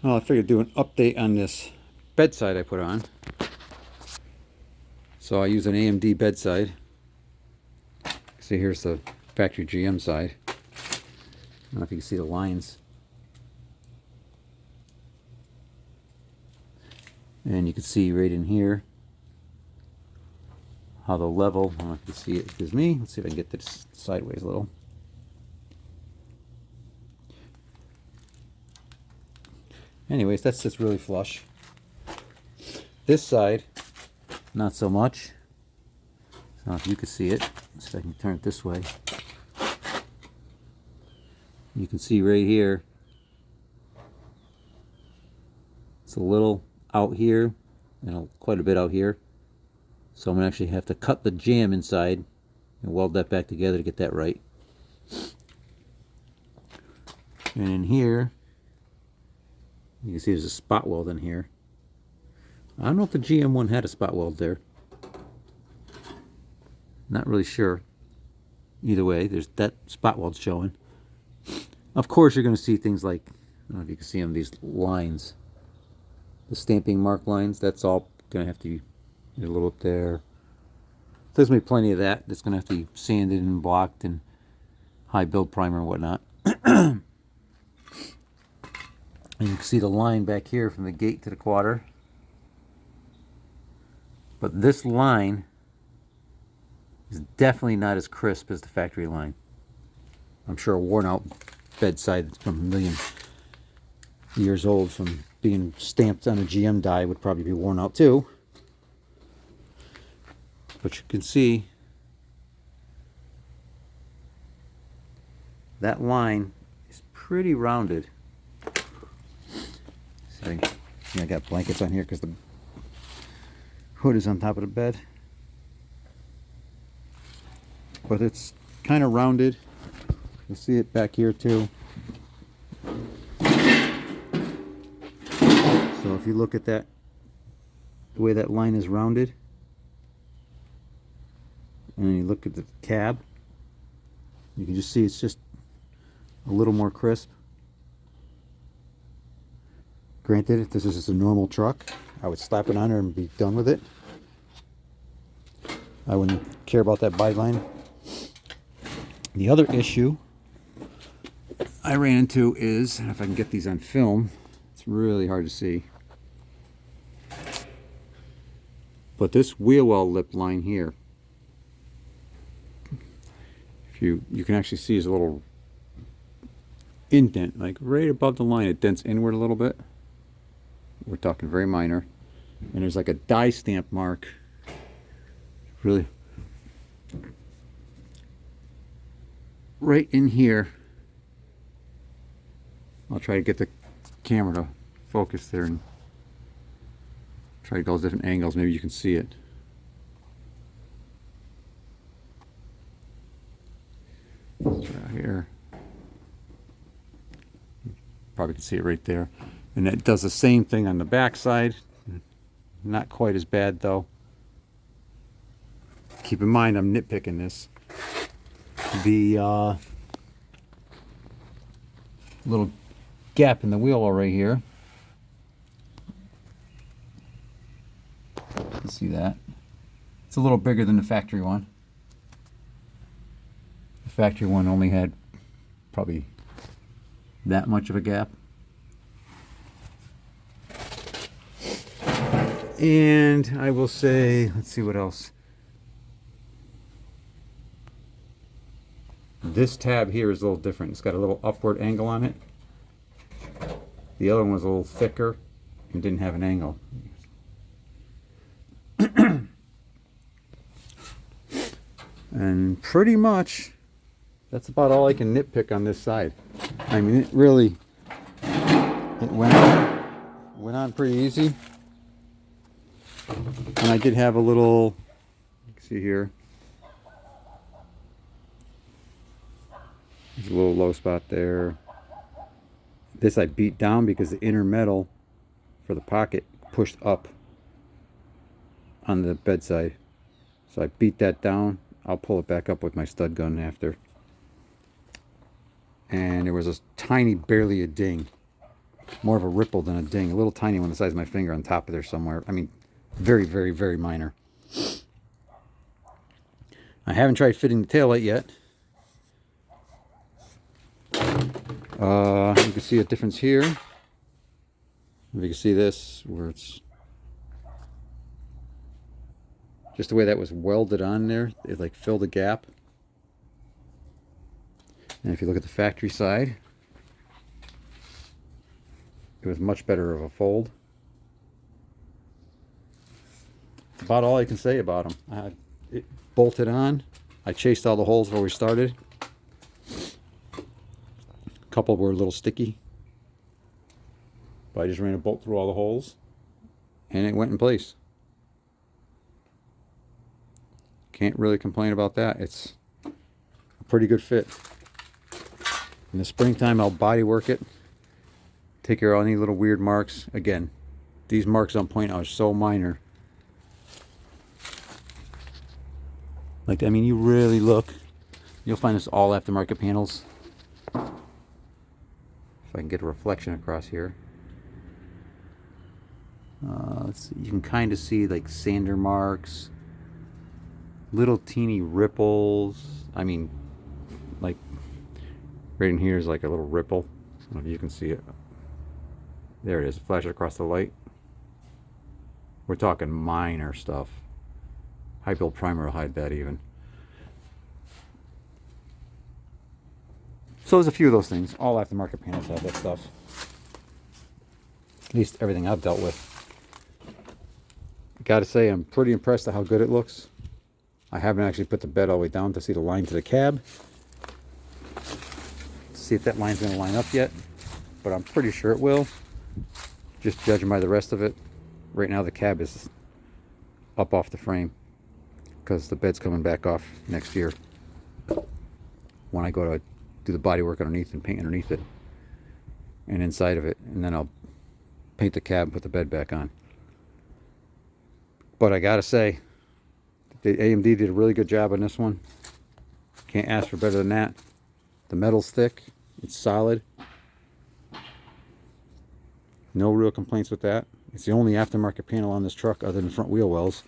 Well, I figured do an update on this bedside I put on. So I use an AMD bedside. See, here's the factory GM side. I don't know if you can see the lines. And you can see right in here how the level, I don't know if you can see it gives me. Let's see if I can get this sideways a little. Anyways, that's just really flush. This side, not so much. I don't know if you can see it. Let's see if I can turn it this way. You can see right here, it's a little out here and quite a bit out here. So I'm going to actually have to cut the jamb inside and weld that back together to get that right. And in here, you can see there's a spot weld in here. I don't know if the GM one had a spot weld there. Not really sure. Either way, there's that spot weld showing. Of course, you're going to see things like, I don't know if you can see them, these lines. The stamping mark lines, that's all going to have to be a little up there. There's going to be plenty of that. That's going to have to be sanded and blocked and high build primer and whatnot. And you can see the line back here from the gate to the quarter. But this line is definitely not as crisp as the factory line. I'm sure a worn out bedside that's from a million years old from being stamped on a GM die would probably be worn out too. But you can see that line is pretty rounded. See, I got blankets on here because the hood is on top of the bed. But it's kind of rounded. You see it back here too. So if you look at that, the way that line is rounded, and then you look at the cab, you can just see it's just a little more crisp. Granted, if this is just a normal truck, I would slap it on there and be done with it. I wouldn't care about that byline. The other issue I ran into is, and if I can get these on film, it's really hard to see, but this wheel well lip line here, if you can actually see is a little indent, like right above the line. It dents inward a little bit. We're talking very minor. And there's like a die stamp mark, really right in here. I'll try to get the camera to focus there and try to go different angles. Maybe you can see it. Let's try here. Probably can see it right there. And it does the same thing on the back side. Not quite as bad though. Keep in mind I'm nitpicking this. The little gap in the wheel well right here. You can see that. It's a little bigger than the factory one. The factory one only had probably that much of a gap. And I will say, let's see what else. This tab here is a little different. It's got a little upward angle on it. The other one was a little thicker and didn't have an angle. And pretty much that's about all I can nitpick on this side. I mean, it really, it went on pretty easy. And I did have a little, you can see here, there's a little low spot there. This I beat down because the inner metal for the pocket pushed up on the bedside. So I beat that down. I'll pull it back up with my stud gun after. And there was a tiny, barely a ding. More of a ripple than a ding. A little tiny one the size of my finger on top of there somewhere. I mean, very, very, very minor. I haven't tried fitting the taillight yet. You can see a difference here. If you can see this, where it's just the way that was welded on there, it like filled a gap. And if you look at the factory side, it was much better of a fold. That's about all I can say about them. It bolted on. I chased all the holes before we started. A couple were a little sticky, but I just ran a bolt through all the holes and it went in place. Can't really complain about that. It's a pretty good fit. In the springtime, I'll body work it, take care of any little weird marks. Again, these marks I'm pointing out are so minor. Like, I mean, you really look, you'll find this all aftermarket panels. If I can get a reflection across here. Let's see, you can kind of see like sander marks, little teeny ripples. I mean, like right in here is like a little ripple. I don't know if you can see it. There it is. Flash it across the light. We're talking minor stuff. High build primer will hide that even. So there's a few of those things. All aftermarket panels have that stuff. At least everything I've dealt with. Gotta say, I'm pretty impressed at how good it looks. I haven't actually put the bed all the way down to see the line to the cab. See if that line's going to line up yet. But I'm pretty sure it will. Just judging by the rest of it. Right now the cab is up off the frame, because the bed's coming back off next year when I go to do the body work underneath and paint underneath it and inside of it, and then I'll paint the cab and put the bed back on. But I gotta say, the AMD did a really good job on this one. Can't ask for better than that. The metal's thick, it's solid. No real complaints with that. It's the only aftermarket panel on this truck other than front wheel wells,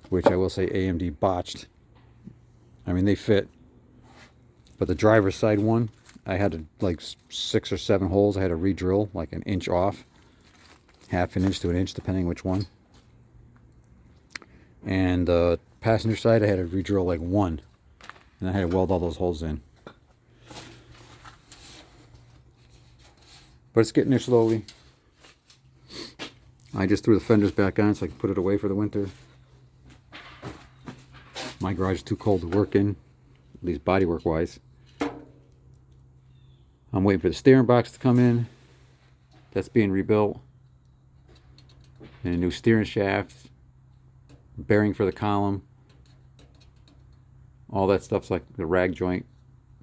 which I will say AMD botched. I mean, they fit, but the driver's side one, I had to, like 6 or 7 holes I had to re-drill like an inch off, half an inch to an inch depending which one. And the passenger side I had to re-drill like 1, and I had to weld all those holes in. But it's getting there slowly. I just threw the fenders back on so I can put it away for the winter. My garage is too cold to work in, at least bodywork wise. I'm waiting for the steering box to come in. That's being rebuilt. And a new steering shaft, bearing for the column. All that stuff's like the rag joint.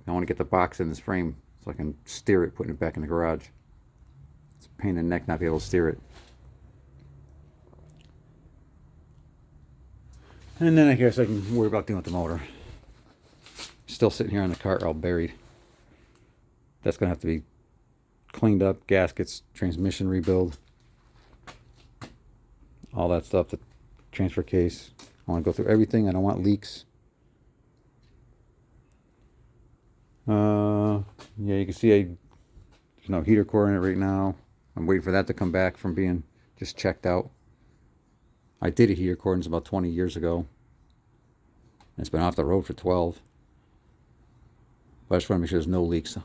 I want to get the box in this frame so I can steer it, putting it back in the garage. It's a pain in the neck not be able to steer it. And then I guess I can worry about dealing with the motor. Still sitting here on the cart all buried. That's going to have to be cleaned up, gaskets, transmission rebuild. All that stuff, the transfer case. I want to go through everything. I don't want leaks. Yeah, you can see there's no heater core in it right now. I'm waiting for that to come back from being just checked out. I did a heater core about 20 years ago. It's been off the road for 12. But I just want to make sure there's no leaks.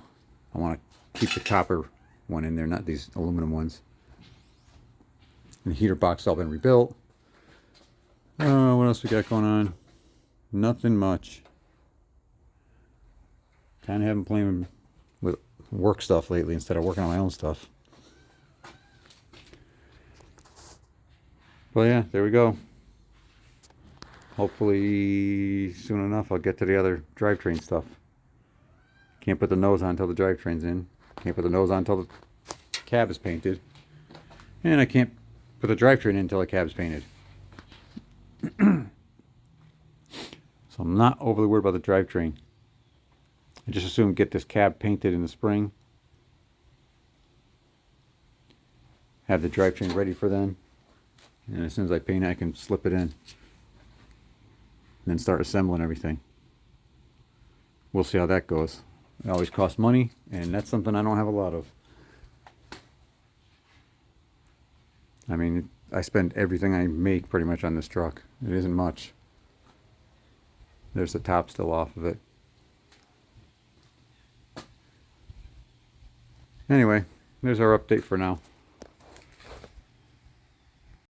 I want to keep the copper one in there, not these aluminum ones. And the heater box has all been rebuilt. What else we got going on? Nothing much. Kind of haven't playing with work stuff lately instead of working on my own stuff. Well, yeah, there we go. Hopefully soon enough I'll get to the other drivetrain stuff. Can't put the nose on until the drivetrain's in. Can't put the nose on until the cab is painted. And I can't put the drivetrain in until the cab is painted. So I'm not overly worried about the drivetrain. I just assume get this cab painted in the spring. have the drivetrain ready for then. And as soon as I paint it, I can slip it in. And then start assembling everything. We'll see how that goes. It always costs money, and that's something I don't have a lot of. I mean, I spend everything I make pretty much on this truck. It isn't much. There's the top still off of it. Anyway, there's our update for now.